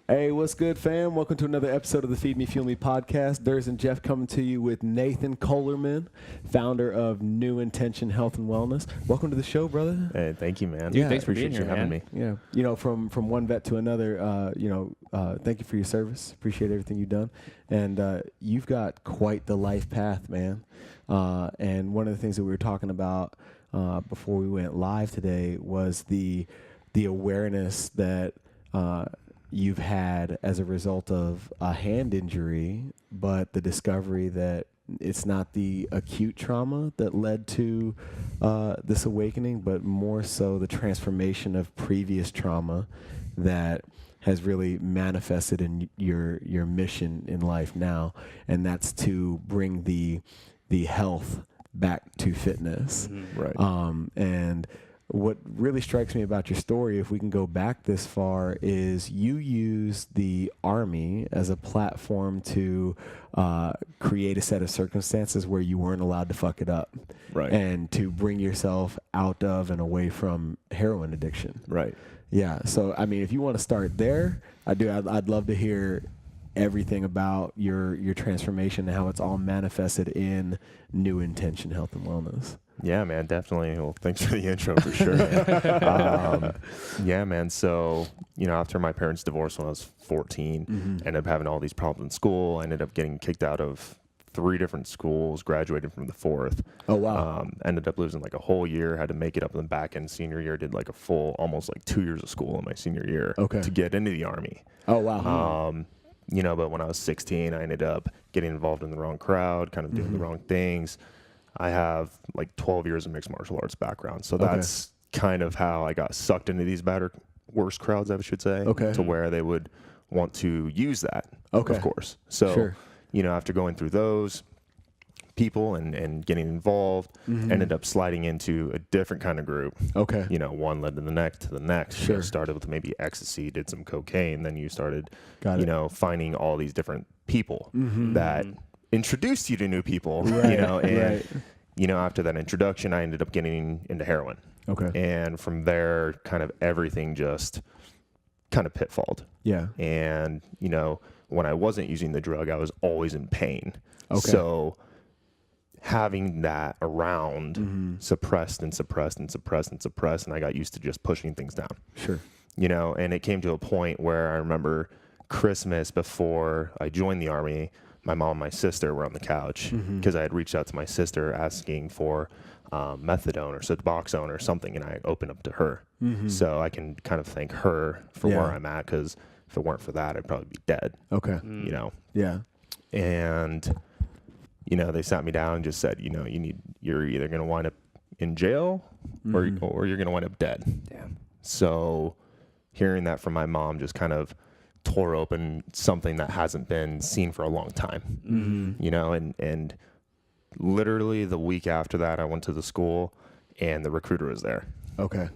Hey, what's good, fam? Welcome to another episode of the Feed Me, Fuel Me podcast. Durs and Jeff coming to you with Nathan Kohlerman, founder of Neuintention Health and Wellness. Welcome to the show, brother. Hey, thank you, man. Yeah, Thanks for having me. Yeah, you know, from one vet to another, thank you for your service. Appreciate everything you've done. And you've got quite the life path, man. And one of the things that we were talking about before we went live today was the awareness that you've had as a result of a hand injury, but the discovery that it's not the acute trauma that led to this awakening, but more so the transformation of previous trauma that has really manifested in your mission in life now, and that's to bring the health back to fitness. Mm-hmm. Right. And what really strikes me about your story, if we can go back this far, is you use the Army as a platform to create a set of circumstances where you weren't allowed to fuck it up. Right. And to bring yourself out of and away from heroin addiction. Right. Yeah. So, I mean, if you want to start there, I'd love to hear everything about your transformation and how it's all manifested in Neuintention Health and Wellness. Yeah, man, definitely. Well, thanks for the intro for sure. Yeah, man. So, after my parents' divorce when I was 14, ended up having all these problems in school. I ended up getting kicked out of 3 different schools, graduated from the 4th. Oh, wow. Ended up losing like a whole year, had to make it up in the back end senior year, did like a full, almost like 2 years of school in my senior year to get into the Army. Oh, wow. But when I was 16, I ended up getting involved in the wrong crowd, kind of doing the wrong things. I have like 12 years of mixed martial arts background. So that's kind of how I got sucked into these worse crowds, I should say, to where they would want to use that, of course. So, after going through those people and getting involved, ended up sliding into a different kind of group. Okay. One led to the next. Sure. Started with maybe ecstasy, did some cocaine. Then you started, finding all these different people that introduced you to new people, after that introduction, I ended up getting into heroin. Okay. And from there, kind of everything just kind of pitfalled. Yeah. And, when I wasn't using the drug, I was always in pain. Okay. So having that around suppressed and suppressed and suppressed and suppressed, and I got used to just pushing things down. Sure. And it came to a point where I remember Christmas before I joined the Army, my mom and my sister were on the couch because I had reached out to my sister asking for methadone or Suboxone or something, and I opened up to her. So I can kind of thank her for where I'm at, because if it weren't for that, I'd probably be dead. Okay. Yeah. And, they sat me down and just said, you're either going to wind up in jail or you're going to wind up dead. Damn. So hearing that from my mom just kind of tore open something that hasn't been seen for a long time, and literally the week after that, I went to the school and the recruiter was there. Okay.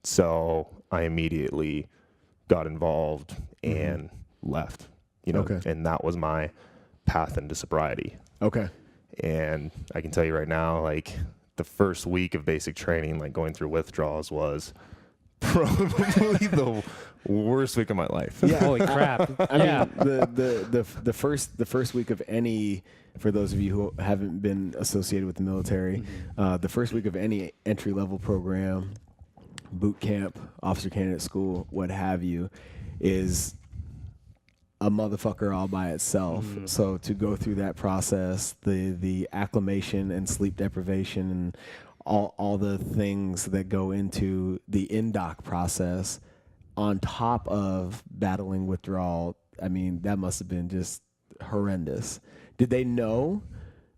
So I immediately got involved and left, and that was my path into sobriety. Okay. And I can tell you right now, like the first week of basic training, like going through withdrawals was probably the worst week of my life. Yeah. Holy crap. I mean, the first week of any, for those of you who haven't been associated with the military, the first week of any entry level program, boot camp, officer candidate school, what have you, is a motherfucker all by itself. So to go through that process, the acclimation and sleep deprivation and all the things that go into the in-doc process on top of battling withdrawal, I mean, that must have been just horrendous. Did they know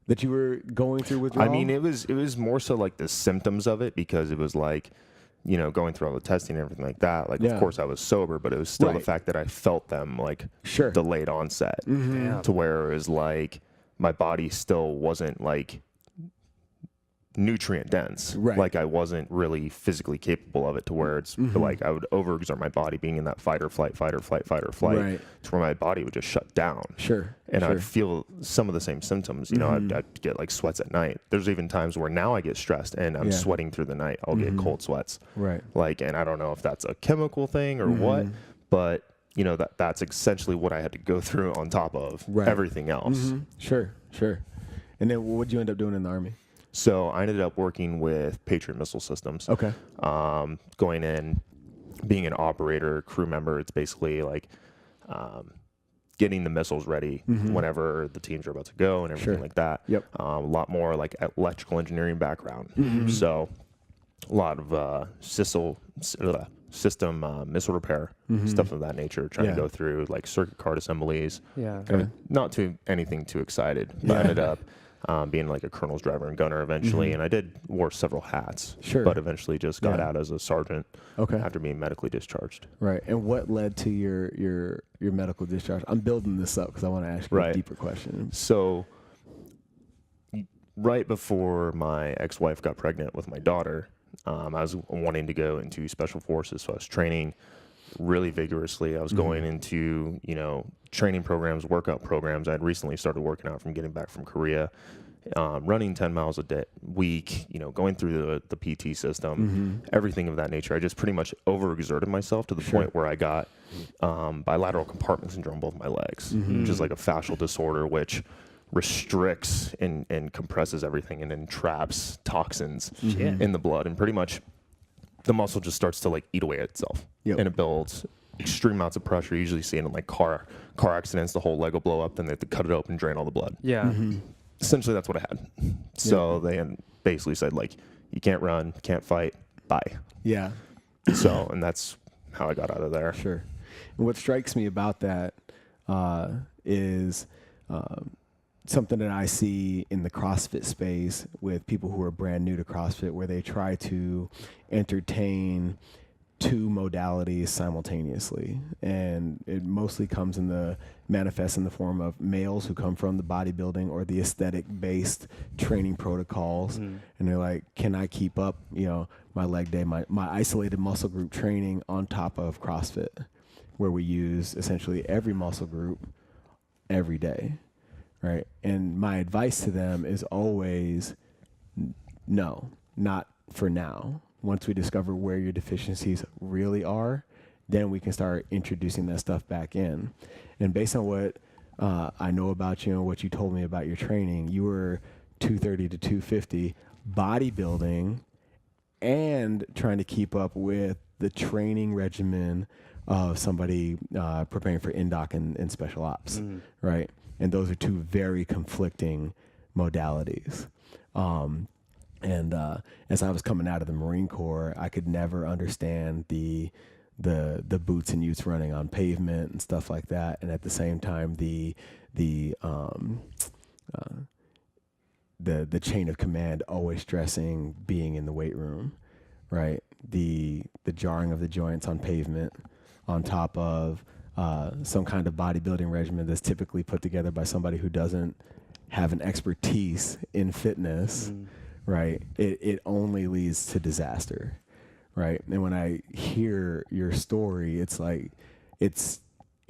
that you were going through withdrawal? I mean, it was more so like the symptoms of it, because it was like, going through all the testing and everything like that. Like, of course I was sober, but it was still the fact that I felt them like delayed onset to where it was like my body still wasn't like nutrient dense. Right. Like I wasn't really physically capable of it, to where it's like I would overexert my body being in that fight or flight, Right. to where my body would just shut down. Sure. And I'd feel some of the same symptoms. I'd get like sweats at night. There's even times where now I get stressed and I'm sweating through the night. I'll get cold sweats. Right. Like, and I don't know if that's a chemical thing or what, but you know, that's essentially what I had to go through on top of everything else. Mm-hmm. Sure. And then what did you end up doing in the Army? So I ended up working with Patriot Missile Systems. Okay. Going in, being an operator, crew member, it's basically like getting the missiles ready whenever the teams are about to go and everything like that. Yep. A lot more like electrical engineering background. So a lot of system missile repair, stuff of that nature, trying to go through like circuit card assemblies. Yeah. Not anything too excited, but I ended up being like a colonel's driver and gunner eventually, and I wore several hats, but eventually just got out as a sergeant after being medically discharged. Right. And what led to your medical discharge? I'm building this up because I want to ask you a deeper question. So right before my ex-wife got pregnant with my daughter, I was wanting to go into special forces, so I was training really vigorously. I was going into, you know, training programs, workout programs. I had recently started working out from getting back from Korea, running 10 miles a week, you know, going through the PT system, everything of that nature. I just pretty much overexerted myself to the point where I got bilateral compartment syndrome in both my legs, which is like a fascial disorder, which restricts and compresses everything and then traps toxins in the blood, and pretty much the muscle just starts to like eat away at itself, and it builds extreme amounts of pressure. You usually see it in like car accidents. The whole leg will blow up, then they have to cut it open, drain all the blood. Essentially that's what I had. So they basically said like, you can't run, can't fight, bye. So, and that's how I got out of there. Sure. And what strikes me about that is something that I see in the CrossFit space with people who are brand new to CrossFit, where they try to entertain two modalities simultaneously. And it mostly manifests in the form of males who come from the bodybuilding or the aesthetic based training protocols. And they're like, can I keep up, you know, my leg day, my isolated muscle group training on top of CrossFit, where we use essentially every muscle group every day. Right. And my advice to them is always, no, not for now. Once we discover where your deficiencies really are, then we can start introducing that stuff back in. And based on what I know about you and what you told me about your training, you were 230 to 250 bodybuilding and trying to keep up with the training regimen of somebody preparing for indoc and special ops, right? And those are two very conflicting modalities. And as I was coming out of the Marine Corps, I could never understand the boots and utes running on pavement and stuff like that. And at the same time, the chain of command always stressing being in the weight room, right? The jarring of the joints on pavement on top of some kind of bodybuilding regimen that's typically put together by somebody who doesn't have an expertise in fitness, right? It only leads to disaster, right? And when I hear your story, it's like, it's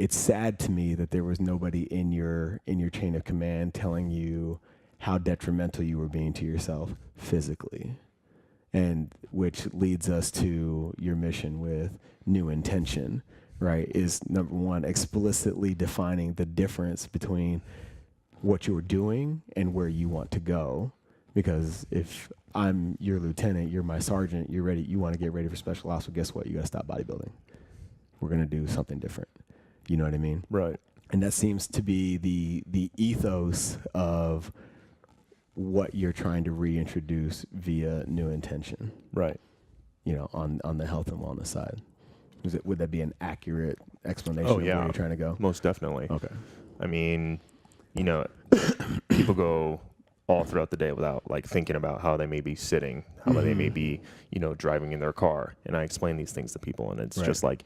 sad to me that there was nobody in your chain of command telling you how detrimental you were being to yourself physically, and which leads us to your mission with Neuintention, right? Is number one, explicitly defining the difference between what you're doing and where you want to go. Because if I'm your lieutenant, you're my sergeant, you're ready, you want to get ready for special ops, well, guess what? You got to stop bodybuilding. We're going to do something different. You know what I mean? Right. And that seems to be the ethos of what you're trying to reintroduce via Neuintention. Right. You know, on the health and wellness side. Would that be an accurate explanation of where you're trying to go? Most definitely. Okay. I mean, you know, people go all throughout the day without like thinking about how they may be sitting, how they may be, you know, driving in their car. And I explain these things to people, and it's just like,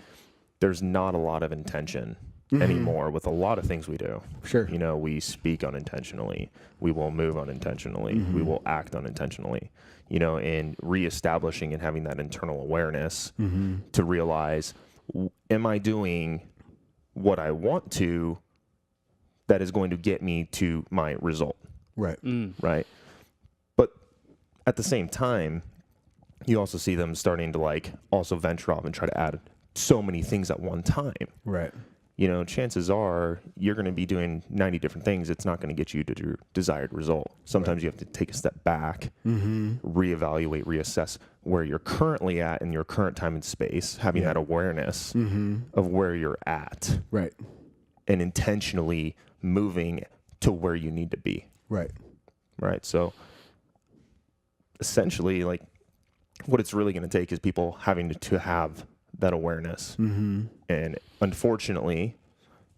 there's not a lot of intention anymore with a lot of things we do. Sure. You know, we speak unintentionally. We will move unintentionally. We will act unintentionally. You know, and reestablishing and having that internal awareness to realize, am I doing what I want to that is going to get me to my result? Right. Right. But at the same time, you also see them starting to like also venture off and try to add so many things at one time. Right. You know, chances are you're going to be doing 90 different things. It's not going to get you to your desired result. Sometimes you have to take a step back, reevaluate, reassess where you're currently at in your current time and space, having that awareness of where you're at. Right. And intentionally moving to where you need to be. Right. Right. So essentially, like, what it's really going to take is people having to have that awareness. And unfortunately,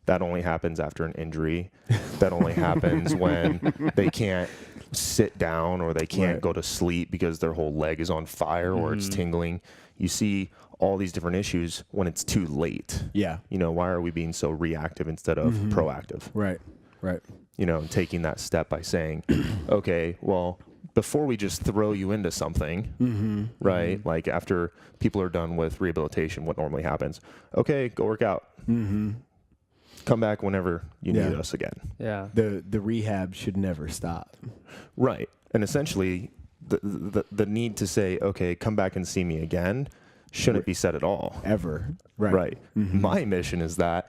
that only happens after an injury. That only happens when they can't sit down or they can't go to sleep because their whole leg is on fire or it's tingling. You see all these different issues when it's too late. Yeah. You know, why are we being so reactive instead of proactive? Right. Right. You know, taking that step by saying, okay, well, before we just throw you into something, right? Like after people are done with rehabilitation, what normally happens? Okay, go work out. Come back whenever you need us again. Yeah. The rehab should never stop. Right. And essentially, the need to say, okay, come back and see me again, shouldn't be said at all. Ever. Right. Right. My mission is that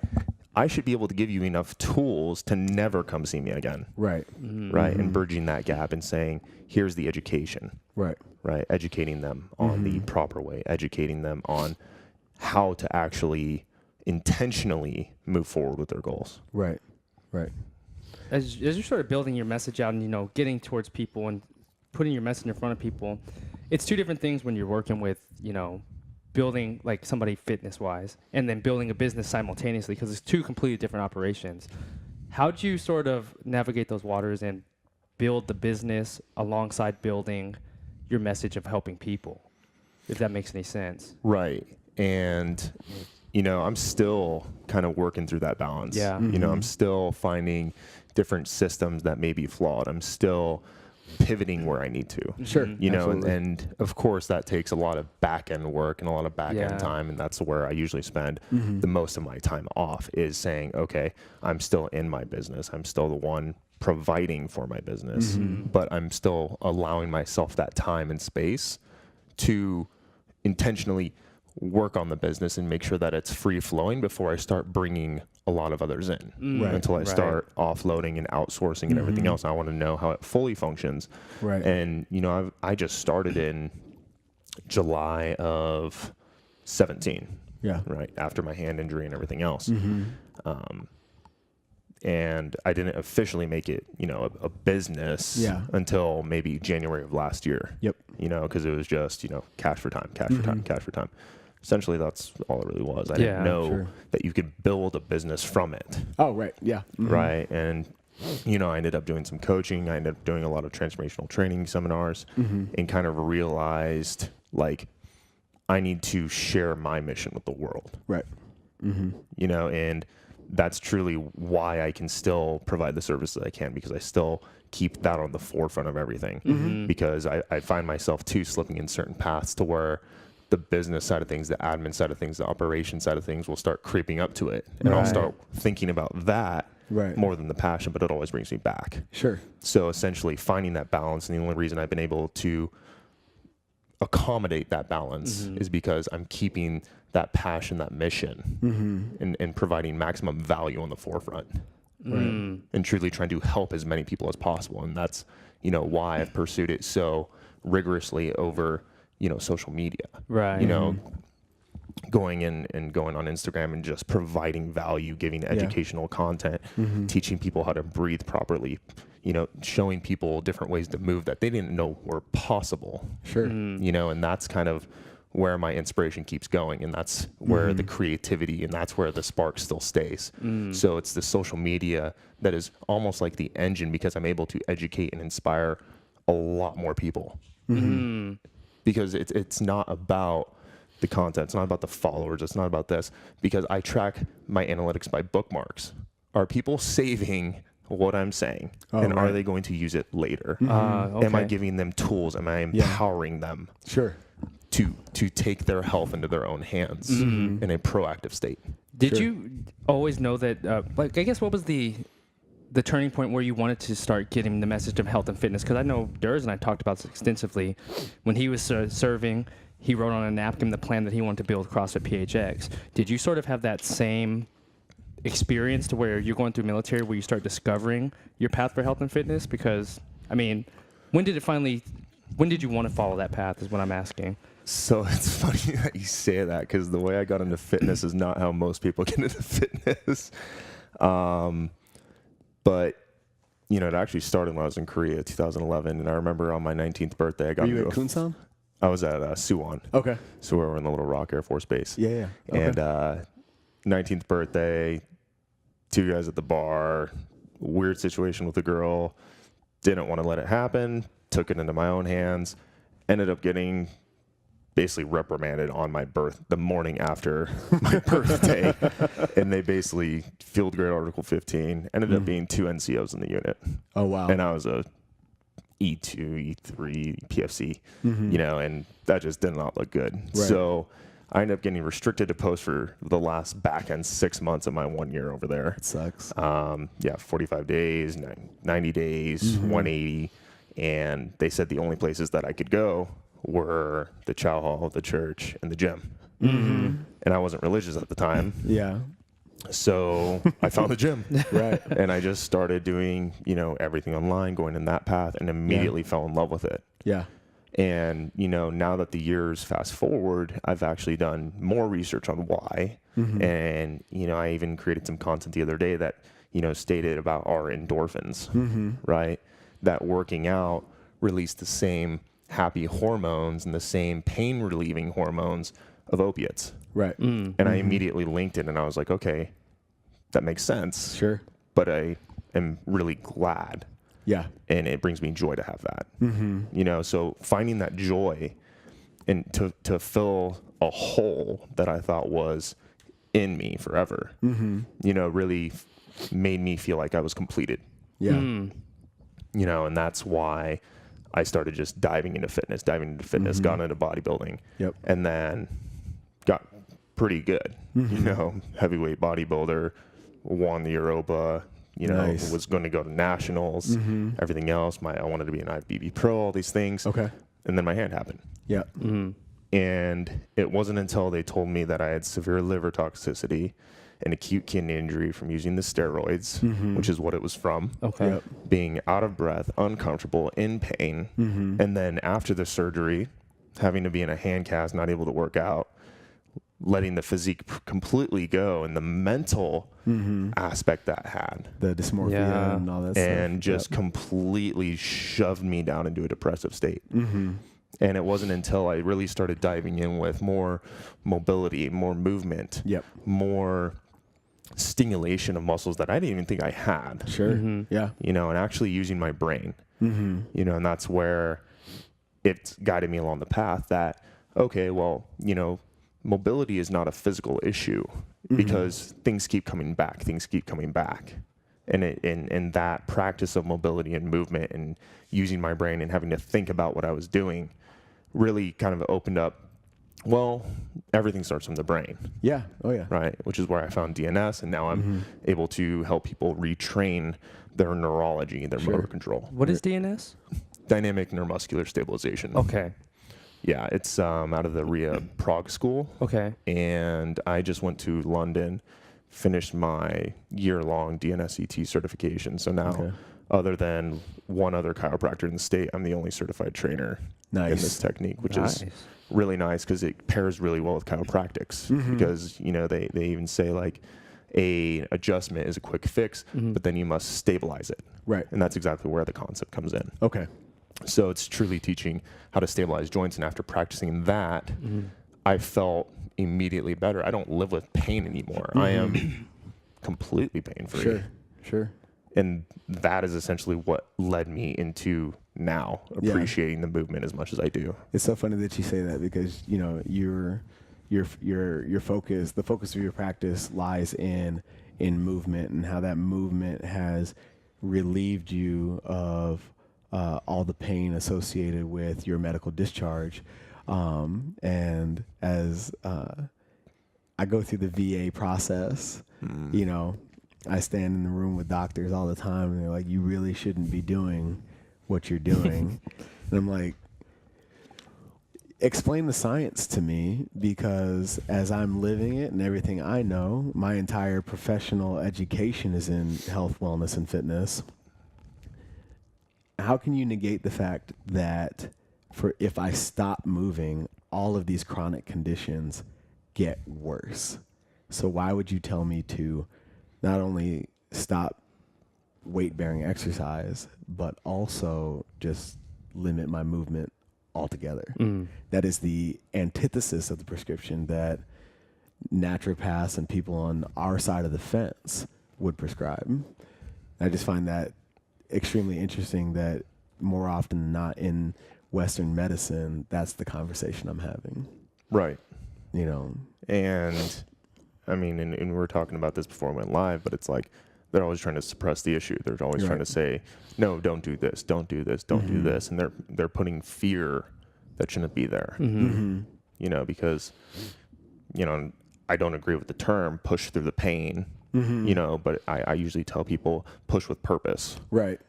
I should be able to give you enough tools to never come see me again. Right. Right. And bridging that gap and saying, here's the education. Right. Right. Educating them on the proper way, educating them on how to actually intentionally move forward with their goals. Right. Right. As you're sort of building your message out and, you know, getting towards people and putting your message in front of people, it's two different things when you're working with, you know, building like somebody fitness wise and then building a business simultaneously, because it's two completely different operations. How'd you sort of navigate those waters and build the business alongside building your message of helping people, if that makes any sense? Right. And, you know, I'm still kind of working through that balance. Yeah. You know, I'm still finding different systems that may be flawed. I'm still pivoting where I need to. Sure. You know, Absolutely. and of course that takes a lot of back end work and a lot of back end time. And that's where I usually spend the most of my time off, is saying, okay, I'm still in my business. I'm still the one providing for my business, but I'm still allowing myself that time and space to intentionally work on the business and make sure that it's free flowing before I start bringing a lot of others in. Right. Until I start offloading and outsourcing and everything else. I want to know how it fully functions. Right. And, you know, I just started in July of 17. Yeah. Right. After my hand injury and everything else. And I didn't officially make it, you know, a business until maybe January of last year. Yep. You know, because it was just, you know, cash for time, cash for time, cash for time. Essentially, that's all it really was. I didn't know that you could build a business from it. Oh, right. Yeah. Right. And, you know, I ended up doing some coaching. I ended up doing a lot of transformational training seminars and kind of realized, like, I need to share my mission with the world. Right. You know, and that's truly why I can still provide the services I can, because I still keep that on the forefront of everything. Because I find myself too slipping in certain paths to where the business side of things, the admin side of things, the operation side of things will start creeping up to it. And I'll start thinking about that more than the passion, but it always brings me back. Sure. So essentially finding that balance, and the only reason I've been able to accommodate that balance is because I'm keeping that passion, that mission, and providing maximum value on the forefront. And truly trying to help as many people as possible. And that's, you know, why I've pursued it so rigorously over, you know, social media. Right. You know, going in and going on Instagram and just providing value, giving educational content, teaching people how to breathe properly, you know, showing people different ways to move that they didn't know were possible. Sure. You know, and that's kind of where my inspiration keeps going, and that's where the creativity, and that's where the spark still stays. So it's the social media that is almost like the engine, because I'm able to educate and inspire a lot more people. Because it's not about the content, it's not about the followers, it's not about this, because I track my analytics by bookmarks. Are people saving what I'm saying? And are they going to use it later? Am I giving them tools? Am I empowering them? Sure. To take their health into their own hands in a proactive state. Did you always know that, like, I guess, what was the turning point where you wanted to start getting the message of health and fitness? Because I know Durs and I talked about this extensively when he was serving. he wrote on a napkin the plan that he wanted to build CrossFit PHX. Did you sort of have that same experience to where you're going through military where you start discovering your path for health and fitness? Because, I mean, when did you want to follow that path is what I'm asking. So it's funny that you say that, because the way I got into fitness is not how most people get into fitness. But, you know, it actually started when I was in Korea, 2011. And I remember on my 19th birthday, I got Were you at Kunsan? I was at Suwon. Okay. So we were in the Little Rock Air Force Base. Yeah. Okay. And 19th birthday, 2 guys at the bar, weird situation with a girl, didn't want to let it happen, took it into my own hands, ended up getting basically reprimanded on the morning after my birthday. And they basically field grade Article 15, ended up being 2 NCOs in the unit. Oh, wow. And I was a E2, E3, PFC, you know, and that just did not look good. Right. So I ended up getting restricted to post for the last back end 6 months of my 1 year over there. It sucks. 45 days, 90 days, 180. And they said the only places that I could go were the chow hall, the church, and the gym. And I wasn't religious at the time. Yeah. So I found the gym. Right. And I just started doing, you know, everything online, going in that path, and immediately fell in love with it. Yeah. And, you know, now that the years fast forward, I've actually done more research on why. And, you know, I even created some content the other day that, you know, stated about our endorphins, right? That working out released the same happy hormones and the same pain relieving hormones of opiates. Right. And I immediately linked it, and I was like, okay, that makes sense. Sure. But I am really glad. Yeah. And it brings me joy to have that. You know, so finding that joy and to fill a hole that I thought was in me forever, you know, really made me feel like I was completed. Yeah. You know, and that's why I started just diving into fitness, got into bodybuilding. Yep. And then got pretty good, you know, heavyweight bodybuilder, won the Europa, you know, was going to go to nationals, everything else. I wanted to be an IFBB pro, all these things. Okay. And then my hand happened. Yeah. And it wasn't until they told me that I had severe liver toxicity and acute kidney injury from using the steroids, which is what it was from. Okay. Yep. Being out of breath, uncomfortable, in pain. And then after the surgery, having to be in a hand cast, not able to work out, letting the physique completely go, and the mental aspect that had. The dysmorphia and all that stuff. And just completely shoved me down into a depressive state. And it wasn't until I really started diving in with more mobility, more movement, more stimulation of muscles that I didn't even think I had. Sure. Yeah. You know, and actually using my brain. You know, and that's where it's guided me along the path that, okay, well, you know, mobility is not a physical issue because things keep coming back. And that practice of mobility and movement and using my brain and having to think about what I was doing really kind of opened up, well, everything starts from the brain. Yeah. Oh, yeah. Right. Which is where I found DNS. And now I'm able to help people retrain their neurology, their motor control. What is DNS? Dynamic Neuromuscular Stabilization. Okay. Yeah. It's out of the rehab Prague school. Okay. And I just went to London, finished my year-long DNS-ET certification. So now, other than one other chiropractor in the state, I'm the only certified trainer in this technique, which is really nice because it pairs really well with chiropractics. Because, you know, they even say like a adjustment is a quick fix, but then you must stabilize it. Right. And that's exactly where the concept comes in. Okay. So it's truly teaching how to stabilize joints. And after practicing that, I felt immediately better. I don't live with pain anymore. I am completely pain-free. Sure. And that is essentially what led me into now appreciating the movement as much as I do. It's so funny that you say that because, you know, your focus, the focus of your practice lies in movement and how that movement has relieved you of all the pain associated with your medical discharge. And as I go through the VA process, you know, I stand in the room with doctors all the time and they're like, you really shouldn't be doing what you're doing. And I'm like, explain the science to me, because as I'm living it and everything I know, my entire professional education is in health, wellness, and fitness. How can you negate the fact that if I stop moving, all of these chronic conditions get worse? So why would you tell me to not only stop weight-bearing exercise, but also just limit my movement altogether? That is the antithesis of the prescription that naturopaths and people on our side of the fence would prescribe. I just find that extremely interesting that more often than not in Western medicine, that's the conversation I'm having. Right. You know? And I mean, and we were talking about this before we went live, but it's like they're always trying to suppress the issue. They're always trying to say, no, don't do this, don't do this, don't do this. And they're putting fear that shouldn't be there. You know, because, you know, I don't agree with the term push through the pain. You know, but I usually tell people push with purpose. Right.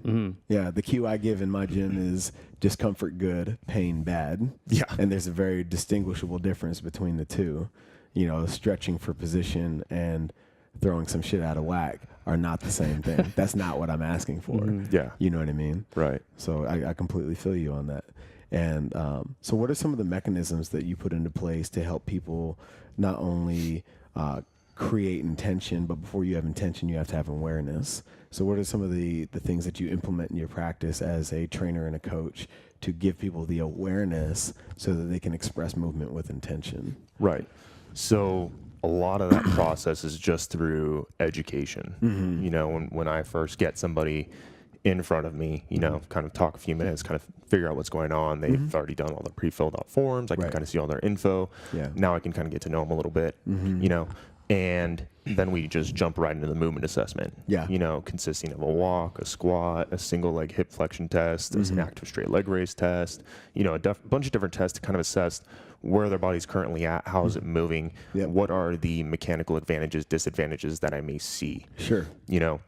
Yeah. The cue I give in my gym is discomfort good, pain bad. Yeah. And there's a very distinguishable difference between the two. You know, stretching for position and throwing some shit out of whack are not the same thing. That's not what I'm asking for. Yeah. You know what I mean? Right. So I completely feel you on that. And so what are some of the mechanisms that you put into place to help people not only create intention, but before you have intention, you have to have awareness? So what are some of the things that you implement in your practice as a trainer and a coach to give people the awareness so that they can express movement with intention? Right. So a lot of that process is just through education. You know, when I first get somebody in front of me, you know, kind of talk a few minutes, kind of figure out what's going on. They've already done all the pre-filled out forms. I can kind of see all their info. Yeah. Now I can kind of get to know them a little bit, you know, and then we just jump right into the movement assessment. Yeah. You know, consisting of a walk, a squat, a single leg hip flexion test, there's an active straight leg raise test, you know, a bunch of different tests to kind of assess where their body's currently at, how is it moving, what are the mechanical advantages, disadvantages that I may see. Sure. You know,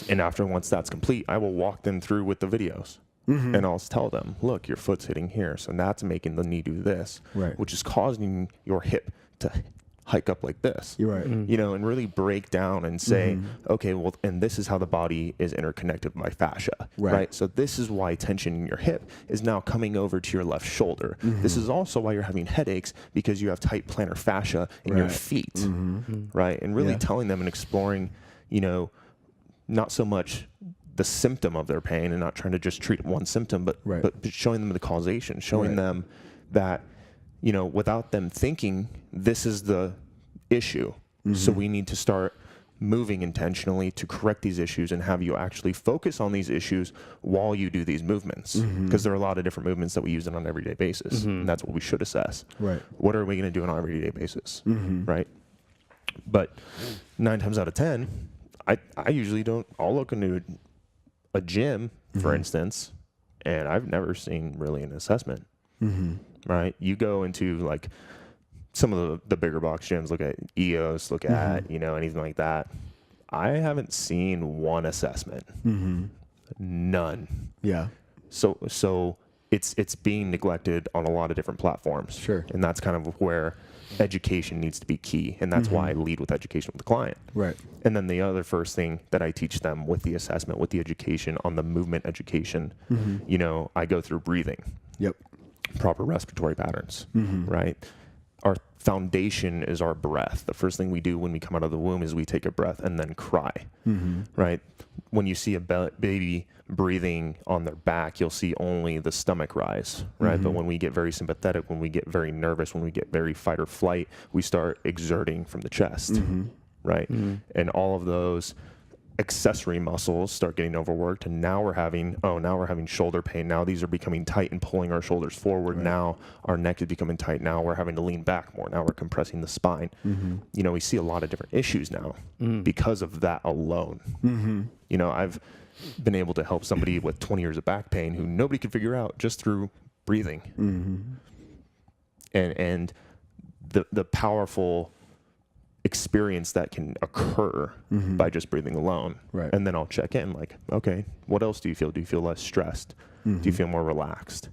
and once that's complete, I will walk them through with the videos. And I'll tell them, look, your foot's hitting here, so that's making the knee do this, which is causing your hip to hike up like this. You're right. You know, and really break down and say, okay, well, and this is how the body is interconnected by fascia, right? So this is why tension in your hip is now coming over to your left shoulder. This is also why you're having headaches, because you have tight plantar fascia in your feet, right? And really telling them and exploring, you know, not so much the symptom of their pain and not trying to just treat one symptom, but showing them the causation, showing them that, you know, without them thinking, this is the issue. So we need to start moving intentionally to correct these issues and have you actually focus on these issues while you do these movements. Because there are a lot of different movements that we use on an everyday basis. And that's what we should assess. What are we going to do on an everyday basis? Right. But 9 times out of 10, I usually don't. I'll look into a gym, for instance, and I've never seen really an assessment. Right? You go into like some of the bigger box gyms, look at EOS, look at, you know, anything like that. I haven't seen one assessment. None. Yeah. So it's being neglected on a lot of different platforms. Sure. And that's kind of where education needs to be key. And that's why I lead with education with the client. Right. And then the other first thing that I teach them with the assessment, with the education on the movement education, you know, I go through breathing. Yep. Proper respiratory patterns, right? Our foundation is our breath. The first thing we do when we come out of the womb is we take a breath and then cry, right? When you see a baby breathing on their back, you'll see only the stomach rise, right? But when we get very sympathetic, when we get very nervous, when we get very fight or flight, we start exerting from the chest, right? And all of those accessory muscles start getting overworked, and now we're having shoulder pain. Now these are becoming tight and pulling our shoulders forward. Now our neck is becoming tight. Now we're having to lean back more. Now we're compressing the spine. You know, we see a lot of different issues now because of that alone. You know, I've been able to help somebody with 20 years of back pain who nobody could figure out just through breathing. And the powerful experience that can occur by just breathing alone. And then I'll check in like, okay, what else do you feel? Do you feel less stressed? Do you feel more relaxed?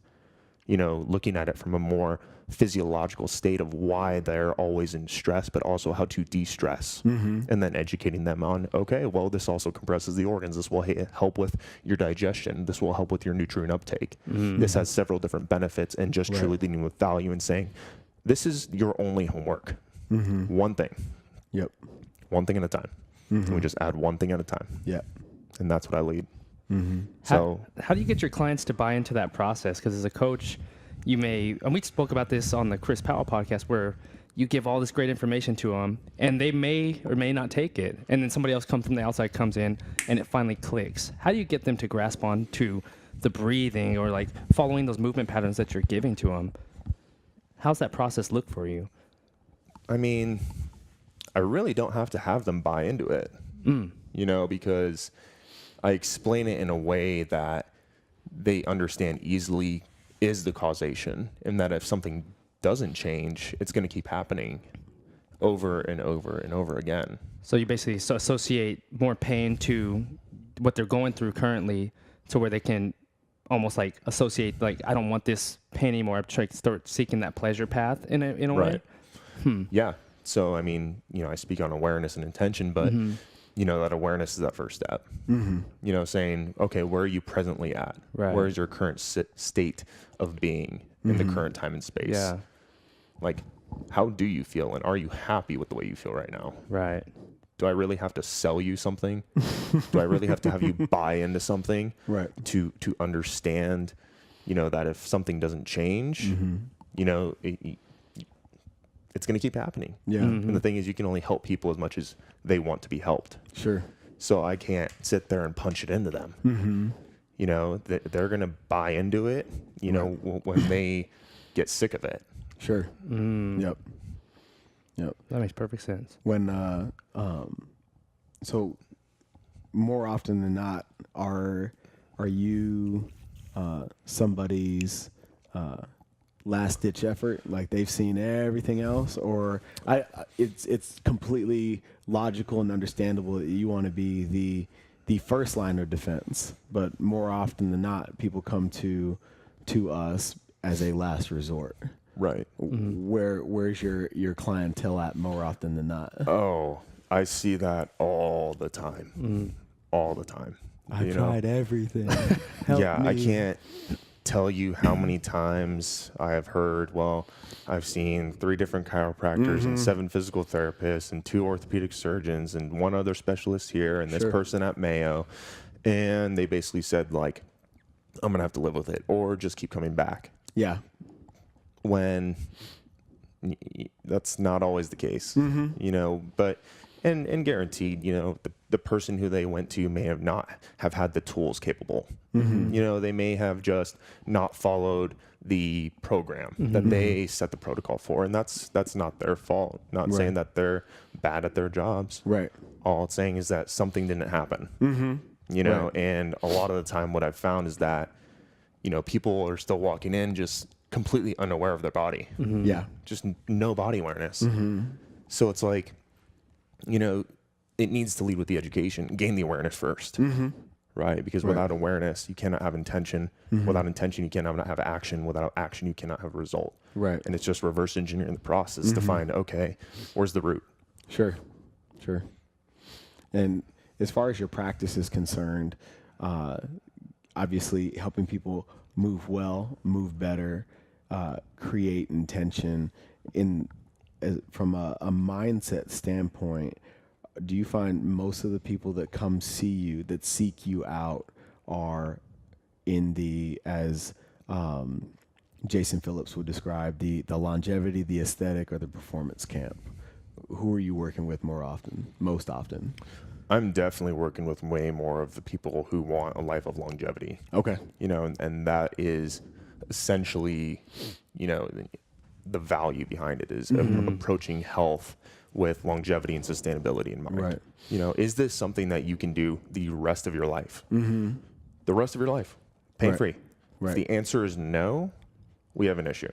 looking at it from a more physiological state of why they're always in stress, but also how to de-stress, and then educating them on, okay, well, this also compresses the organs. This will help with your digestion. This will help with your nutrient uptake. This has several different benefits, and just truly leading with value and saying, this is your only homework. One thing. Yep. One thing at a time. And we just add one thing at a time. Yep. And that's what I lead. So how do you get your clients to buy into that process? Because as a coach, you may, and we spoke about this on the Chris Powell podcast, where you give all this great information to them and they may or may not take it. And then somebody else comes from the outside, comes in, and it finally clicks. How do you get them to grasp on to the breathing or like following those movement patterns that you're giving to them? How's that process look for you? I mean, I really don't have to have them buy into it, because I explain it in a way that they understand easily is the causation, and that if something doesn't change, it's going to keep happening over and over and over again. So you basically associate more pain to what they're going through currently, to where they can almost like associate, like, I don't want this pain anymore. I'm trying to start seeking that pleasure path in a way. Yeah. So, I mean, I speak on awareness and intention, but that awareness is that first step. Saying, okay, where are you presently at? Right. Where is your current state of being in the current time and space? Yeah. Like, how do you feel, and are you happy with the way you feel right now? Right. Do I really have to sell you something? Do I really have to have you buy into something? Right. To understand, that if something doesn't change, it's going to keep happening. Yeah. And the thing is, you can only help people as much as they want to be helped. Sure. So I can't sit there and punch it into them. They're going to buy into it, when they get sick of it. Sure. Yep. That makes perfect sense. When, so more often than not, are you somebody's last ditch effort? Like, they've seen everything else, or it's completely logical and understandable that you want to be the first line of defense, but more often than not, people come to us as a last resort. Right. Where's your clientele at more often than not? Oh, I see that all the time. All the time. I've tried everything. Help me. I can't tell you how many times I have heard, well, I've seen 3 different chiropractors and 7 physical therapists and 2 orthopedic surgeons and 1 other specialist here and this person at Mayo. And they basically said, like, I'm going to have to live with it or just keep coming back. Yeah. When that's not always the case, but, and guaranteed, the person who they went to may not have had the tools capable. They may have just not followed the program that they set the protocol for. And that's not their fault. Not saying that they're bad at their jobs. Right. All it's saying is that something didn't happen, and a lot of the time what I've found is that, people are still walking in just completely unaware of their body. Yeah. Just no body awareness. So it's like, it needs to lead with the education, gain the awareness first, right? Because without awareness, you cannot have intention. Without intention, you cannot have action. Without action, you cannot have a result. Right. And it's just reverse engineering the process to find, okay, where's the root? Sure. And as far as your practice is concerned, obviously helping people move well, move better, create intention from a mindset standpoint. Do you find most of the people that come see you, that seek you out, are in as Jason Phillips would describe, the longevity, the aesthetic, or the performance camp? Who are you working with most often? I'm definitely working with way more of the people who want a life of longevity. Okay. And that is essentially, the value behind it is approaching health with longevity and sustainability in mind. Right. Is this something that you can do the rest of your life? The rest of your life, pain-free. Right. If the answer is no, we have an issue.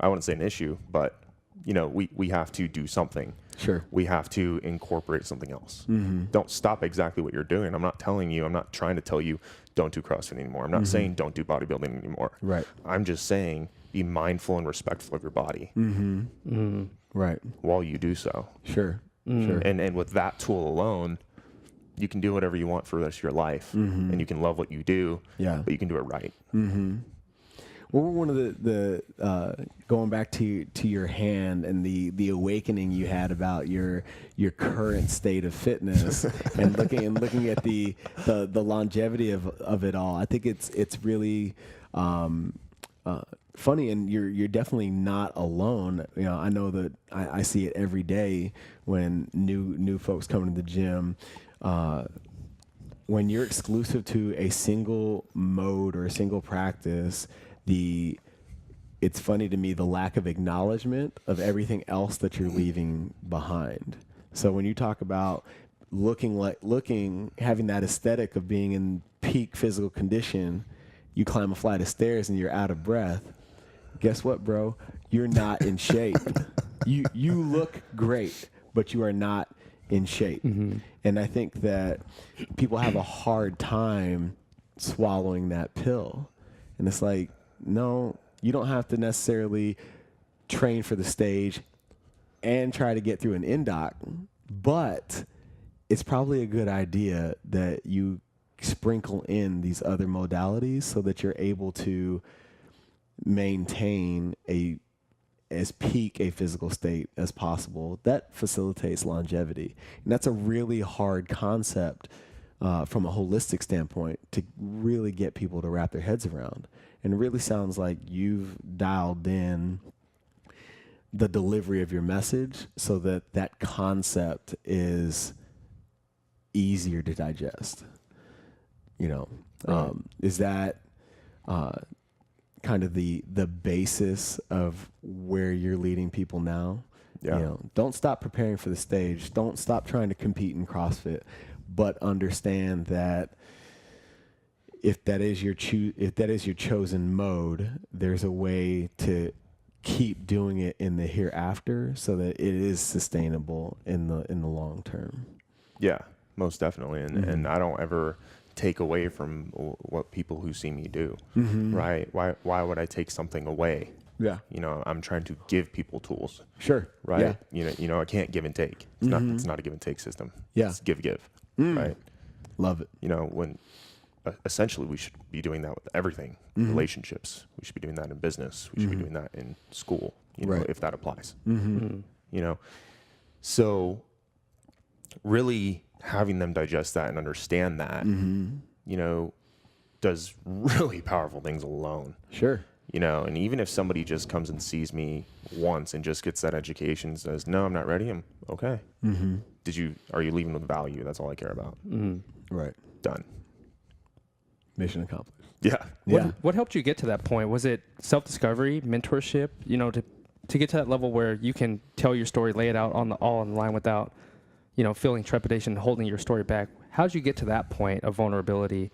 I wouldn't say an issue, but we have to do something. Sure. we have to incorporate something else. Mm-hmm. Don't stop exactly what you're doing. I'm not trying to tell you don't do CrossFit anymore. I'm not saying don't do bodybuilding anymore. Right. I'm just saying be mindful and respectful of your body Right. while you do so. Sure. Sure. And with that tool alone, you can do whatever you want for the rest of your life, and you can love what you do, but you can do it right. What were one of the going back to your hand and the awakening you had about your current state of fitness and looking at the longevity of it all? I think it's really funny, and you're definitely not alone. You know, I know that I see it every day when new folks come to the gym. When you're exclusive to a single mode or a single practice, it's funny to me the lack of acknowledgement of everything else that you're leaving behind. So when you talk about having that aesthetic of being in peak physical condition, you climb a flight of stairs and you're out of breath. Guess what, bro? You're not in shape. You look great, but you are not in shape. And I think that people have a hard time swallowing that pill. And it's like, no, you don't have to necessarily train for the stage and try to get through an NDOC, but it's probably a good idea that you sprinkle in these other modalities so that you're able to maintain as peak a physical state as possible. That facilitates longevity. And that's a really hard concept from a holistic standpoint to really get people to wrap their heads around. And it really sounds like you've dialed in the delivery of your message so that concept is easier to digest. You know, is that kind of the basis of where you're leading people now? Yeah. You know, don't stop preparing for the stage. Don't stop trying to compete in CrossFit, but understand that if that is your chosen mode, there's a way to keep doing it in the hereafter so that it is sustainable in the long term. Yeah, most definitely. And I don't ever take away from what people who see me do, right? Why would I take something away? Yeah. You know, I'm trying to give people tools. Sure. Right. Yeah. You know, I can't give and take. It's not a give and take system. Yeah. It's give. Right. Love it. You know, when essentially we should be doing that with everything. Relationships. We should be doing that in business. We should be doing that in school, you know, if that applies. You know, so really having them digest that and understand that, you know, does really powerful things alone. Sure. You know, and even if somebody just comes and sees me once and just gets that education and says, no, I'm not ready. I'm okay. Are you leaving with value? That's all I care about. Right. Done. Mission accomplished. Yeah. What helped you get to that point? Was it self-discovery, mentorship, you know, to get to that level where you can tell your story, lay it out all on the line without, you know, feeling trepidation, holding your story back? How did you get to that point of vulnerability?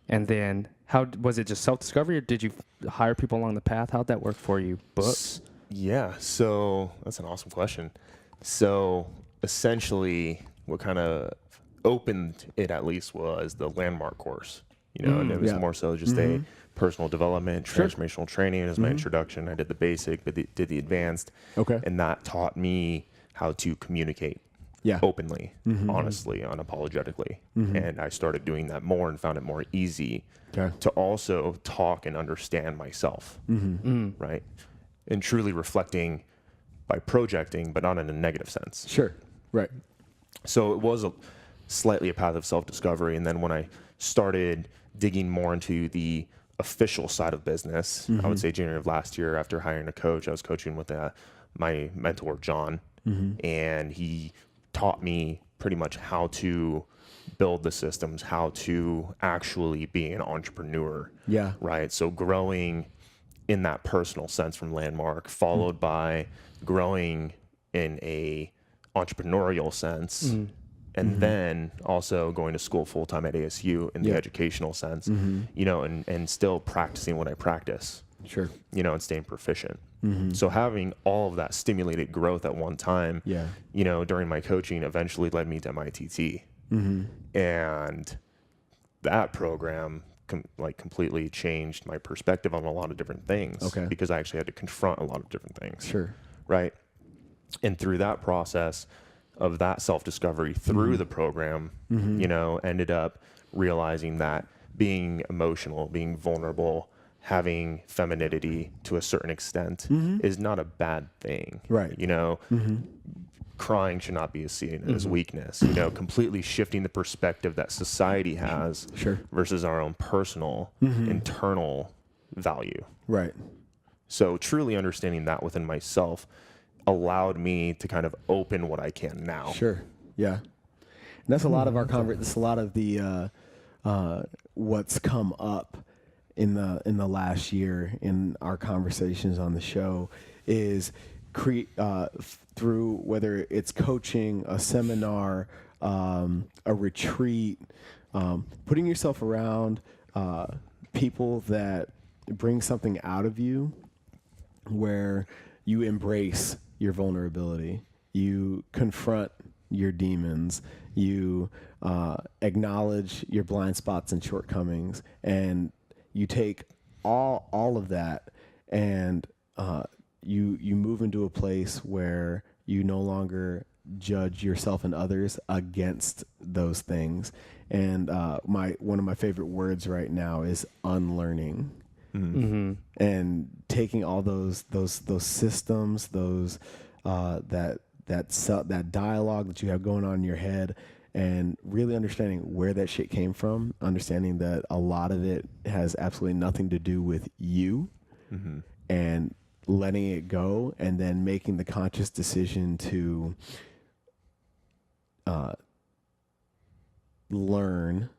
And then how was it just self-discovery, or did you hire people along the path? How'd that work for you? Books? Yeah. So that's an awesome question. So essentially what kind of opened it at least was the landmark course, you know, and it was more so just a personal development, transformational training as my introduction. I did the basic, but did the advanced. Okay. And that taught me how to communicate openly, honestly, unapologetically. And I started doing that more and found it more easy to also talk and understand myself, right? And truly reflecting by projecting, but not in a negative sense. Sure. Right. So it was slightly a path of self-discovery. And then when I started digging more into the official side of business, I would say January of last year, after hiring a coach, I was coaching with my mentor, John, and he taught me pretty much how to build the systems, how to actually be an entrepreneur. Yeah. Right. So growing in that personal sense from Landmark, followed by growing in a entrepreneurial sense, and then also going to school full-time at ASU in the educational sense, you know, and still practicing what I practice. Sure. you know, and staying proficient. So having all of that stimulated growth at one time, you know, during my coaching eventually led me to MITT. And that program completely changed my perspective on a lot of different things, because I actually had to confront a lot of different things. Right. And through that process of that self-discovery through the program, you know, ended up realizing that being emotional, being vulnerable, having femininity to a certain extent is not a bad thing. Right. You know, crying should not be seen as weakness, you know, completely shifting the perspective that society has versus our own personal internal value. Right. So truly understanding that within myself allowed me to kind of open what I can now. Yeah. And that's a lot of our that's a lot of the what's come up in the last year in our conversations on the show is through whether it's coaching, a seminar, a retreat, putting yourself around people that bring something out of you where you embrace your vulnerability, you confront your demons, you acknowledge your blind spots and shortcomings, and you take all of that and you move into a place where you no longer judge yourself and others against those things. And one of my favorite words right now is unlearning. And taking all those systems, that dialogue that you have going on in your head, and really understanding where that shit came from, understanding that a lot of it has absolutely nothing to do with you, and letting it go, and then making the conscious decision to learn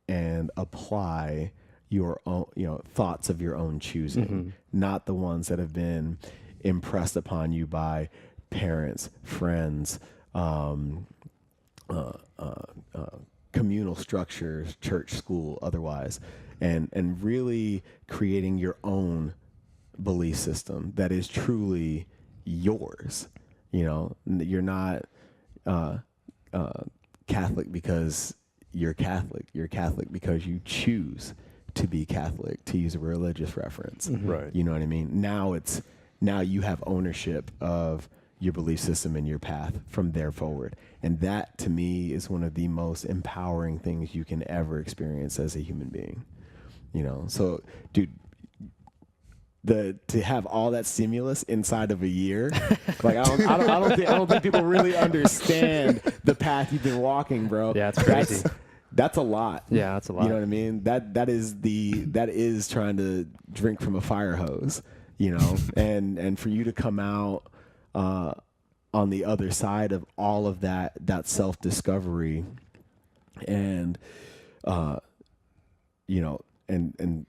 and apply your own, thoughts of your own choosing, not the ones that have been impressed upon you by parents, friends, communal structures, church, school, otherwise, and really creating your own belief system that is truly yours. You're not Catholic because you're Catholic. You're Catholic because you choose to be Catholic, to use a religious reference. Right. You know what I mean? Now you have ownership of your belief system and your path from there forward. And that, to me, is one of the most empowering things you can ever experience as a human being. So, dude, to have all that stimulus inside of a year, like I don't think people really understand the path you've been walking, bro. Yeah, it's crazy. That's a lot. Yeah, that's a lot. You know what I mean? That is trying to drink from a fire hose, and for you to come out on the other side of all of that self-discovery and and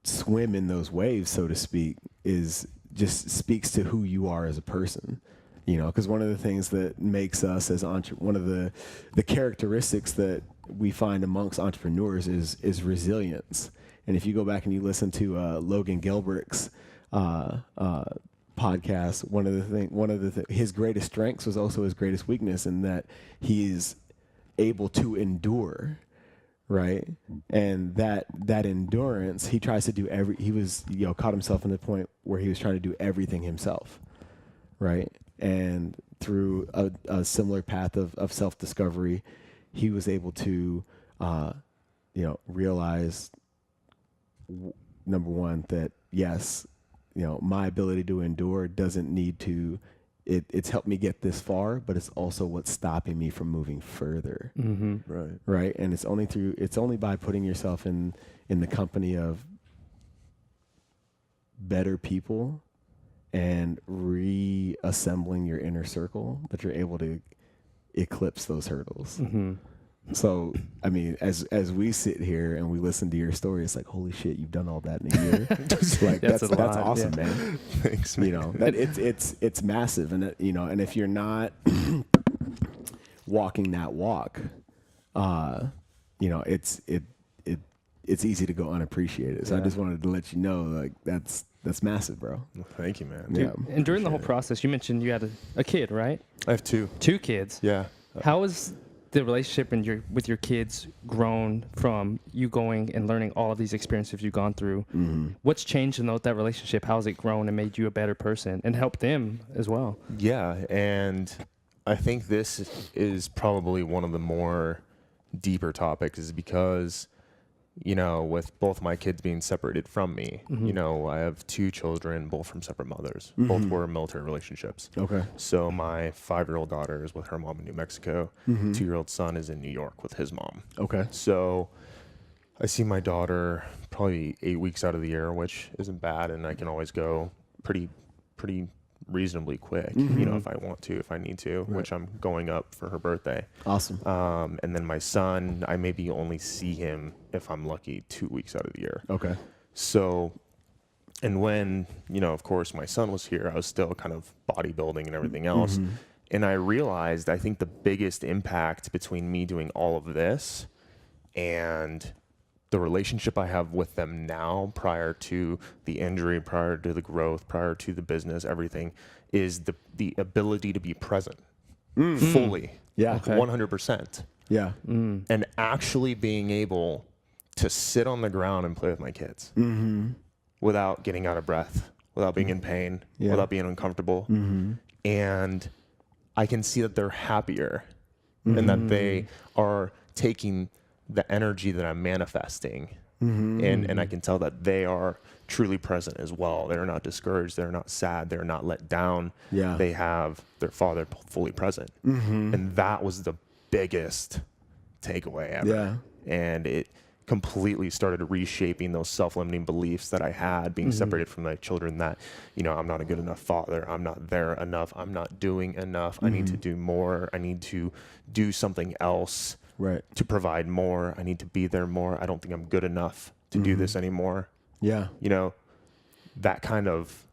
swim in those waves, so to speak, is just speaks to who you are as a person. Because one of the things that makes us as one of the characteristics that we find amongst entrepreneurs is resilience. And if you go back and you listen to Logan Gilbert's podcast, his greatest strengths was also his greatest weakness, in that he's able to endure, right? And that endurance, he tries to do he was caught himself in the point where he was trying to do everything himself, right? And through a similar path of self-discovery, he was able to realize, number one, that yes, my ability to endure doesn't need to, it's helped me get this far, but it's also what's stopping me from moving further. Right. And it's only by putting yourself in the company of better people and reassembling your inner circle that you're able to eclipse those hurdles. So, I mean, as we sit here and we listen to your story, it's like, holy shit, you've done all that in a year. Like, that's awesome, man. Thanks, man. That it's massive, and and if you're not walking that walk, it's easy to go unappreciated. So I just wanted to let you know, like, that's massive, bro. Well, thank you, man. Yeah. And during the whole process, you mentioned you had a kid, right? I have 2. 2 kids. Yeah. How has the relationship with your kids grown from you going and learning all of these experiences you've gone through? Mm-hmm. What's changed in that relationship? How has it grown and made you a better person and helped them as well? Yeah, and I think this is probably one of the more deeper topics, is because, you know, with both my kids being separated from me, you know, I have 2 children, both from separate mothers. Both were military relationships. Okay. So my 5-year-old daughter is with her mom in New Mexico. 2-year-old son is in New York with his mom. Okay. So I see my daughter probably 8 weeks out of the year, which isn't bad, and I can always go pretty reasonably quick, you know, if I want to, if I need to, which I'm going up for her birthday. Awesome. And then my son, I maybe only see him, if I'm lucky, 2 weeks out of the year. Okay. So, and when, you know, of course, my son was here, I was still kind of bodybuilding and everything else. And I realized, I think the biggest impact between me doing all of this and the relationship I have with them now, prior to the injury, prior to the growth, prior to the business, everything, is the ability to be present fully. Yeah. Okay. 100%. Yeah. And actually being able to sit on the ground and play with my kids without getting out of breath, without being in pain, without being uncomfortable. And I can see that they're happier and that they are taking the energy that I'm manifesting, and I can tell that they are truly present as well. They're not discouraged. They're not sad. They're not let down. Yeah. They have their father fully present. And that was the biggest takeaway ever. Yeah. And it completely started reshaping those self-limiting beliefs that I had, being separated from my children, that, you know, I'm not a good enough father. I'm not there enough. I'm not doing enough. I need to do more. I need to do something else. Right. To provide more. I need to be there more. I don't think I'm good enough to do this anymore. Yeah. You know, that kind of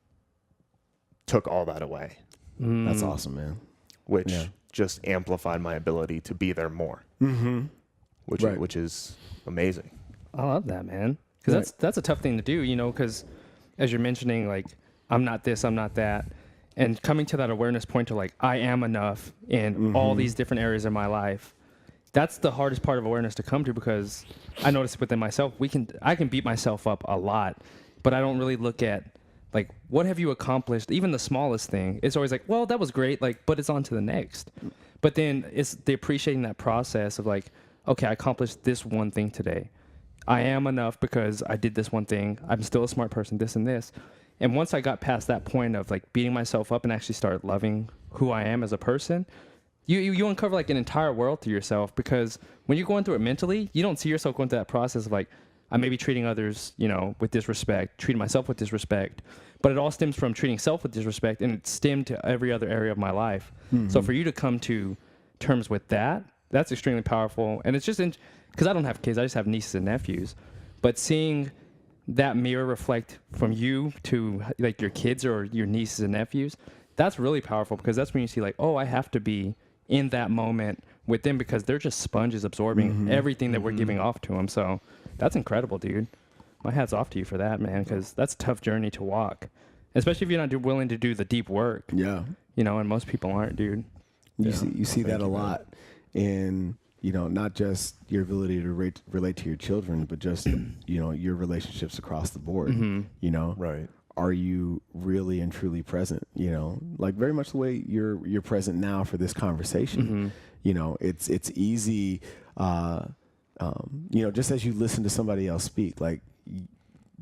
took all that away, That's awesome, man. which just amplified my ability to be there more, which is amazing. I love that, man. Because that's a tough thing to do, you know, because as you're mentioning, like, I'm not this, I'm not that. And coming to that awareness point to, like, I am enough in all these different areas of my life. That's the hardest part of awareness to come to, because I notice within myself, I can beat myself up a lot, but I don't really look at, like, what have you accomplished? Even the smallest thing. It's always like, well, that was great, like, but it's on to the next. But then it's the appreciating that process of, like, okay, I accomplished this one thing today. I am enough because I did this one thing. I'm still a smart person, this and this. And once I got past that point of, like, beating myself up and actually start loving who I am as a person, you uncover, like, an entire world to yourself, because when you're going through it mentally, you don't see yourself going through that process of, like, I may be treating others, you know, with disrespect, treating myself with disrespect, but it all stems from treating self with disrespect, and it stemmed to every other area of my life. So for you to come to terms with that, that's extremely powerful. And it's just because I don't have kids, I just have nieces and nephews, but seeing that mirror reflect from you to, like, your kids or your nieces and nephews, that's really powerful, because that's when you see, like, oh, I have to be in that moment with them, because they're just sponges absorbing everything that we're giving off to them. So that's incredible, dude. My hat's off to you for that, man, because that's a tough journey to walk, especially if you're not willing to do the deep work. Yeah. You know, and most people aren't, dude. You see that a lot in, you know, not just your ability to relate to your children, but just, you know, your relationships across the board. You know, Right. Are you really and truly present? You know, like, very much the way you're present now for this conversation. You know, it's easy, you know, just as you listen to somebody else speak, like,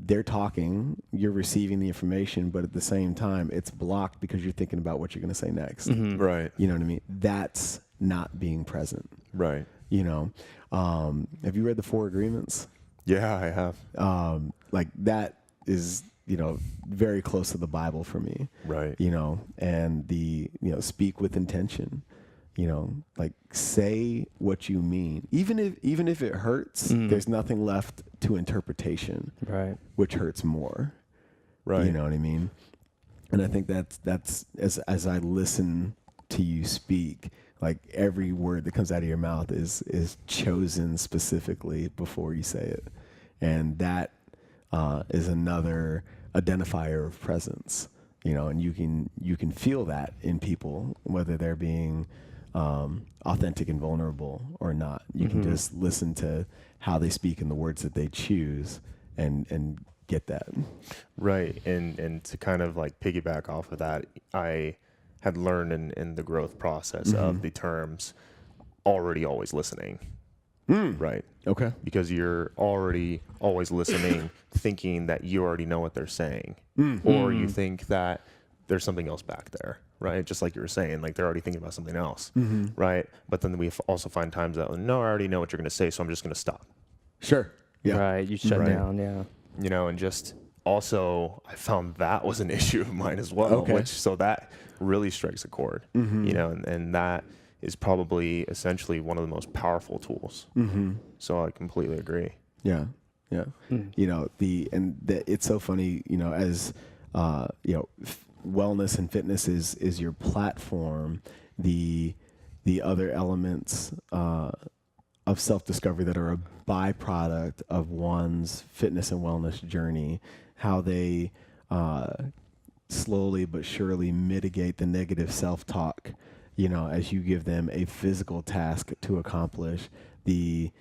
they're talking, you're receiving the information, but at the same time, it's blocked because you're thinking about what you're going to say next. Right. You know what I mean? That's not being present. Right. You know, have you read the 4 Agreements? Yeah, I have. Like, that is, you know, very close to the Bible for me. Right. You know, and you know, speak with intention. You know, like, say what you mean, even if it hurts. There's nothing left to interpretation, Right. which hurts more. Right. You know what I mean? And I think that's as I listen to you speak, like, every word that comes out of your mouth is chosen specifically before you say it. And that is another identifier of presence, you know, and you can feel that in people, whether they're being authentic and vulnerable or not. You can just listen to how they speak and the words that they choose and get that. Right. And to kind of like piggyback off of that, I had learned in the growth process of the terms already always listening. Right. Okay. Because you're already always listening, thinking that you already know what they're saying, or you think that there's something else back there, right? Just like you were saying, like they're already thinking about something else, right? But then we also find times that, no, I already know what you're going to say, so I'm just going to stop. Sure. Yeah. Right. You shut down. Yeah. You know, and just also I found that was an issue of mine as well, so that really strikes a chord, you know, and that is probably essentially one of the most powerful tools. So I completely agree. Yeah. Yeah. You know, it's so funny, you know, as, you know, wellness and fitness is your platform. The other elements, of self-discovery that are a byproduct of one's fitness and wellness journey, how they, slowly but surely mitigate the negative self-talk, you know, as you give them a physical task to accomplish, the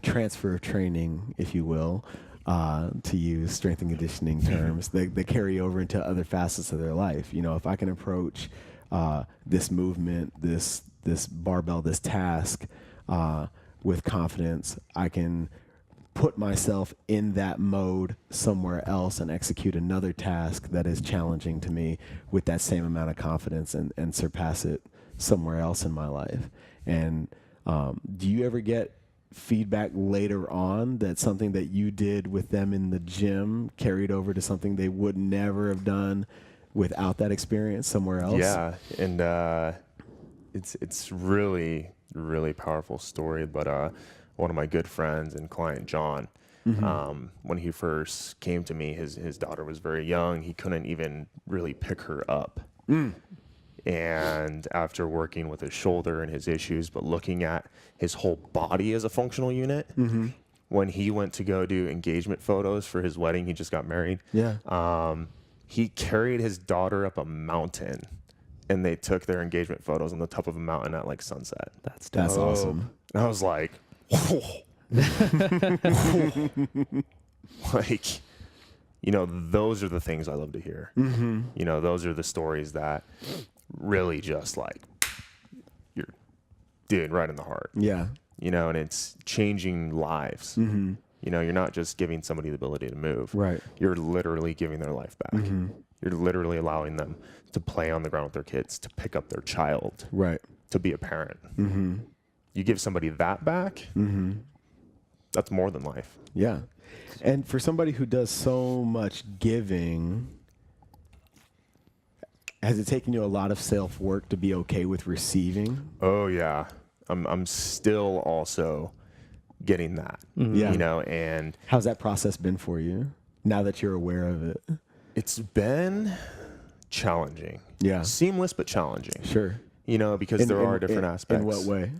transfer of training, if you will, to use strength and conditioning terms, they carry over into other facets of their life. You know, if I can approach this movement, this barbell, this task with confidence, I can put myself in that mode somewhere else and execute another task that is challenging to me with that same amount of confidence and surpass it somewhere else in my life. And do you ever get feedback later on that something that you did with them in the gym carried over to something they would never have done without that experience somewhere else? Yeah, and it's really, really powerful story. But one of my good friends and client, John, when he first came to me, his daughter was very young. He couldn't even really pick her up. And after working with his shoulder and his issues, but looking at his whole body as a functional unit, when he went to go do engagement photos for his wedding, he just got married. He carried his daughter up a mountain, and they took their engagement photos on the top of a mountain at like sunset. That's dope. That's awesome. And I was like, like, you know, those are the things I love to hear. You know, those are the stories that really just like, you're, dude, right in the heart. Yeah. You know, and it's changing lives. You know, you're not just giving somebody the ability to move. Right. You're literally giving their life back. You're literally allowing them to play on the ground with their kids, to pick up their child, Right. to be a parent. You give somebody that back, that's more than life. Yeah. And for somebody who does so much giving, has it taken you a lot of self-work to be okay with receiving? Oh yeah. I'm still also getting that, Yeah. you know, and How's that process been for you now that you're aware of it? it's been challenging. Yeah. Seamless, but challenging, Sure. you know, because there are different aspects. In what way?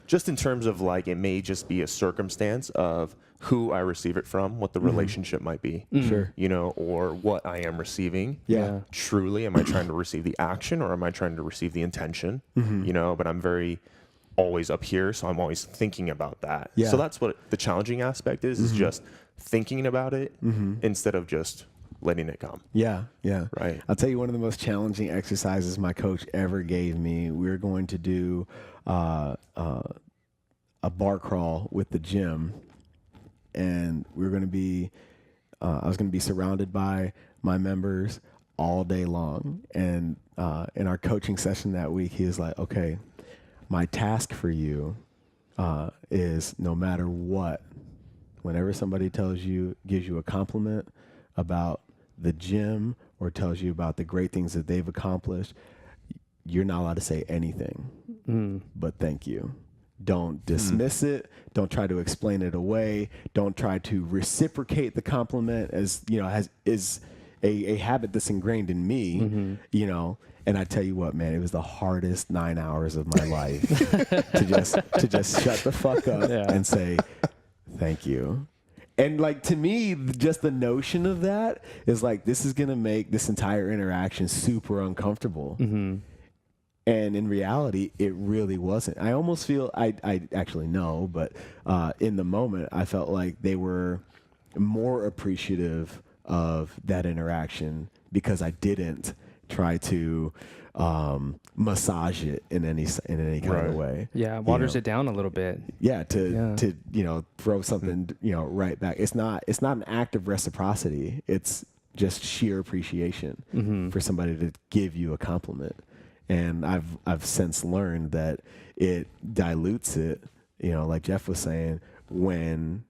Just in terms of like, it may just be a circumstance of who I receive it from, what the relationship might be, Sure. you know, or what I am receiving. Yeah. Truly, am I trying to receive the action or am I trying to receive the intention? You know, but I'm very always up here, so I'm always thinking about that. Yeah. So that's what the challenging aspect is just thinking about it instead of just letting it come. Yeah. Yeah. Right. I'll tell you one of the most challenging exercises my coach ever gave me. We were going to do a bar crawl with the gym, and we were going to be, I was going to be surrounded by my members all day long. And in our coaching session that week, he was like, okay, my task for you is no matter what, whenever somebody gives you a compliment about the gym or tells you about the great things that they've accomplished, you're not allowed to say anything but thank you. Don't dismiss it. Don't try to explain it away. Don't try to reciprocate the compliment, as you know, is a habit that's ingrained in me, you know. And I tell you what, man, it was the hardest 9 hours of my life to just shut the fuck up and say thank you. And like, to me, just the notion of that is like, this is going to make this entire interaction super uncomfortable. Mm-hmm. And in reality, it really wasn't. I almost feel, I actually know, but in the moment, I felt like they were more appreciative of that interaction because I didn't try to massage it in any kind of way. Yeah, waters it down a little bit. Yeah, to throw something right back. It's not an act of reciprocity. It's just sheer appreciation for somebody to give you a compliment. And I've since learned that it dilutes it, like Jeff was saying, when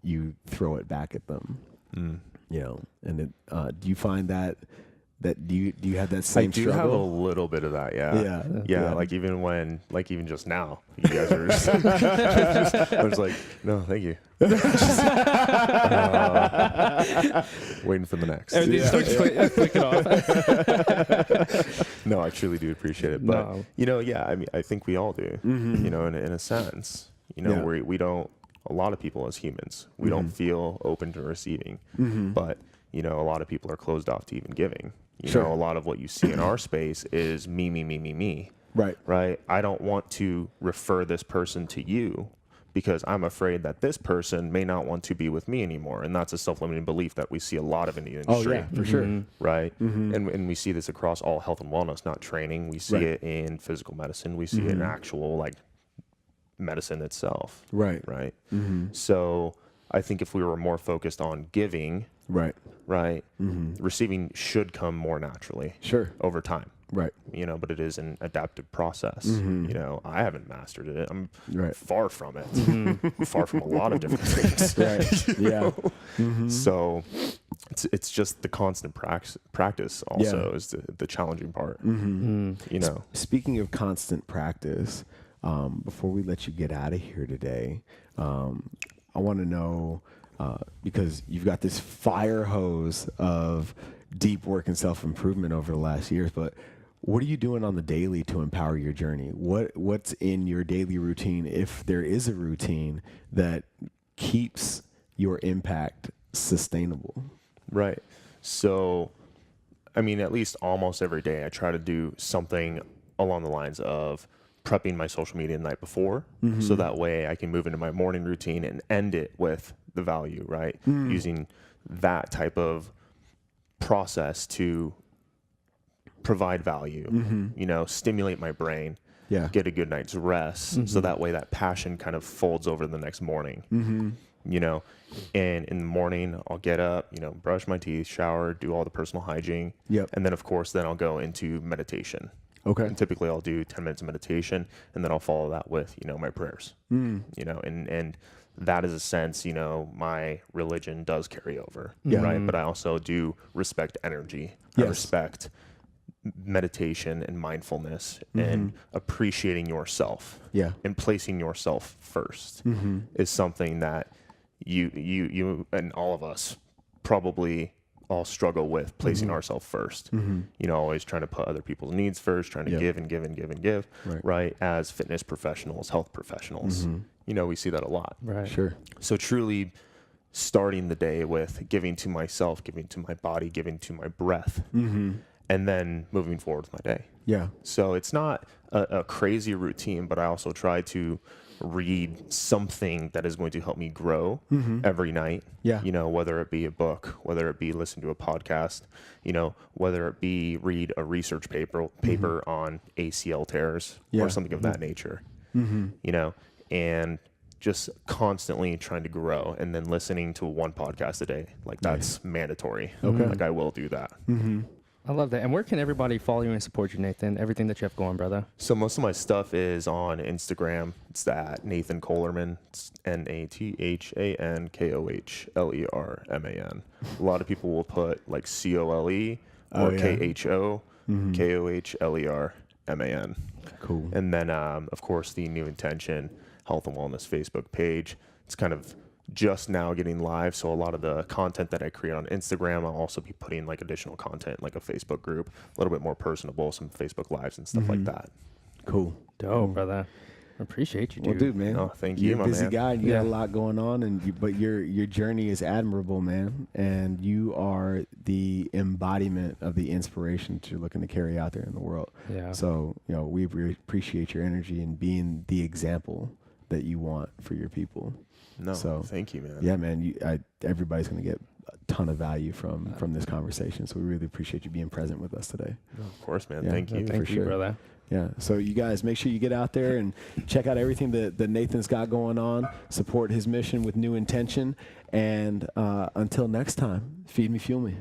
you throw it back at them. And it, do you find that do you have that same struggle? I do have a little bit of that, yeah. Like even just now, you guys are just, I was like, no, thank you. Waiting for the next. Click it off. No, I truly do appreciate it, but I mean, I think we all do. In a sense, we don't. A lot of people as humans, we don't feel open to receiving, but a lot of people are closed off to even giving. A lot of what you see in our space is me. Right. I don't want to refer this person to you because I'm afraid that this person may not want to be with me anymore. And that's a self-limiting belief that we see a lot of in the industry. Oh, yeah, for sure. Right. And we see this across all health and wellness, not training. We see it in physical medicine. We see it in actual like medicine itself. Right. So I think if we were more focused on giving, receiving should come more naturally. Over time. But it is an adaptive process. I haven't mastered it. I'm far from it. Far from a lot of different things. So it's just the constant practice also is the challenging part. Speaking of constant practice, before we let you get out of here today, I want to know, because you've got this fire hose of deep work and self-improvement over the last years, but what are you doing on the daily to empower your journey? What's in your daily routine, if there is a routine, that keeps your impact sustainable? Right. So, I mean, at least almost every day I try to do something along the lines of prepping my social media the night before, so that way I can move into my morning routine and end it with the value, right? Using that type of process to provide value, stimulate my brain, get a good night's rest, so that way that passion kind of folds over the next morning. And in the morning I'll get up, brush my teeth, shower, do all the personal hygiene, and then of course I'll go into meditation. And typically I'll do 10 minutes of meditation, and then I'll follow that with, my prayers, and that is a sense, my religion does carry over, right? But I also do respect energy. I respect meditation and mindfulness and appreciating yourself and placing yourself first is something that you and all of us probably all struggle with, placing ourselves first. Always trying to put other people's needs first, trying to give and give and give and give, right? As fitness professionals, health professionals, we see that a lot. So truly starting the day with giving to myself, giving to my body, giving to my breath, and then moving forward with my day. So it's not a crazy routine, but I also try to read something that is going to help me grow every night. Whether it be a book, whether it be listen to a podcast, whether it be read a research paper on ACL tears or something of that nature, and just constantly trying to grow, and then listening to one podcast a day. Like that's mandatory. Like I will do that. I love that. And where can everybody follow you and support you, Nathan? Everything that you have going, brother. So most of my stuff is on Instagram. It's at Nathan Kohlerman. It's NathanKohlerman. A lot of people will put like COLE or KHOKOHLERMAN. Cool. And then, of course, the Neuintention Health and Wellness Facebook page. It's kind of just now getting live, so a lot of the content that I create on Instagram, I'll also be putting like additional content, like a Facebook group, a little bit more personable, some Facebook lives and stuff like that. Cool. Dope, brother. Appreciate you, dude. Well, dude, man. Oh, thank you, You're a my busy man. guy. And you got a Yeah. lot going on, but your journey is admirable, man. And you are the embodiment of the inspiration that you're looking to carry out there in the world. Yeah. So, we really appreciate your energy and being the example that you want for your people. No, So, thank you, man. Yeah, man. Everybody's going to get a ton of value from this conversation. So we really appreciate you being present with us today. No, of course, man. Yeah, Thank you. Thank for you, sure. brother. Yeah. So you guys make sure you get out there and check out everything that Nathan's got going on. Support his mission with Neuintention. And until next time, feed me, fuel me.